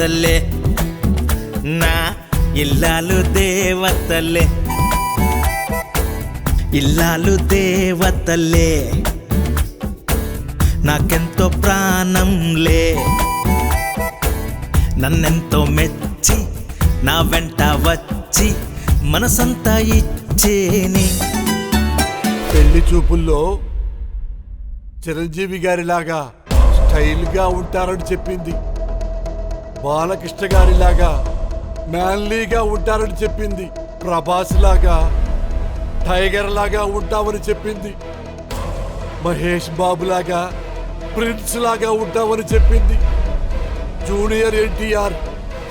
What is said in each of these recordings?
దేవతలే, నా ఇల్లాలు దేవతలే, ఇల్లాలు దేవతలే, నాకెంతో ప్రాణంలే, నన్నెంతో మెచ్చి నా వెంట వచ్చి మనసంతా ఇచ్చేని. పెళ్లి చూపుల్లో చిరంజీవి గారిలాగా స్టైల్గా ఉంటారని చెప్పింది, బాలకృష్ణ గారిలాగా మ్యాన్లీగా ఉంటారని చెప్పింది, ప్రభాస్ లాగా టైగర్ లాగా ఉంటామని చెప్పింది, మహేష్ బాబు లాగా ప్రిన్స్ లాగా ఉంటామని చెప్పింది, జూనియర్ ఎన్టీఆర్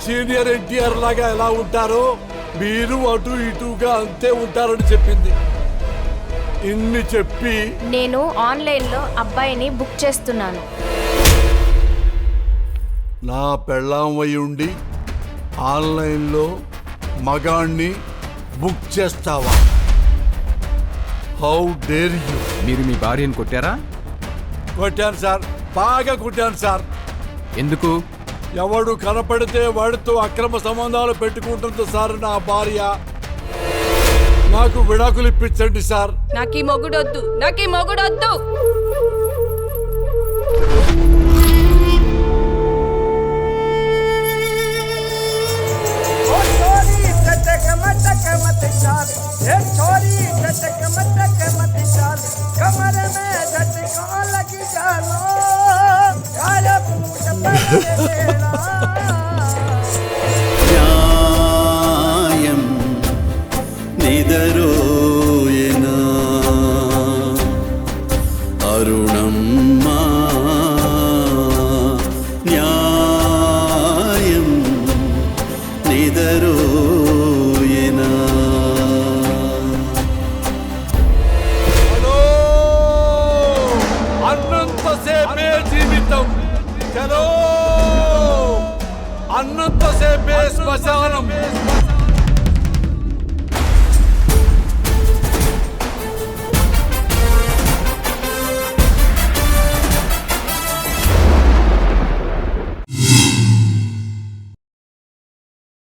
సీనియర్ ఎన్టీఆర్ లాగా ఎలా ఉంటారో మీరు అటు ఇటుగా అంతే ఉంటారని చెప్పింది. ఇన్ని చెప్పి నేను ఆన్లైన్లో అబ్బాయిని బుక్ చేస్తున్నాను. నా పెళ్ళాం అయి ఉండి ఆన్లైన్లో మగాణ్ణి బుక్ చేస్తావా? How dare you! మీరు మీ భార్యను కొట్టారా? కొట్టాను సార్, బాగా కొట్టాను సార్. ఎందుకు? ఎవడు కనపడితే వాడితో అక్రమ సంబంధాలు పెట్టుకుంటుంది సార్ నా భార్య. నాకు విడాకులు ఇప్పించండి సార్. నాకు ఈ మొగుడొద్దు, నాకు ఈ మొగుడొద్దు. న్యాయం నిదరోయనా అరుణమ్మా, న్యాయం నిదరోయనా. అన్నంతసేపే జీవితం, చలో అన్నంతసేపే శ్మశానం.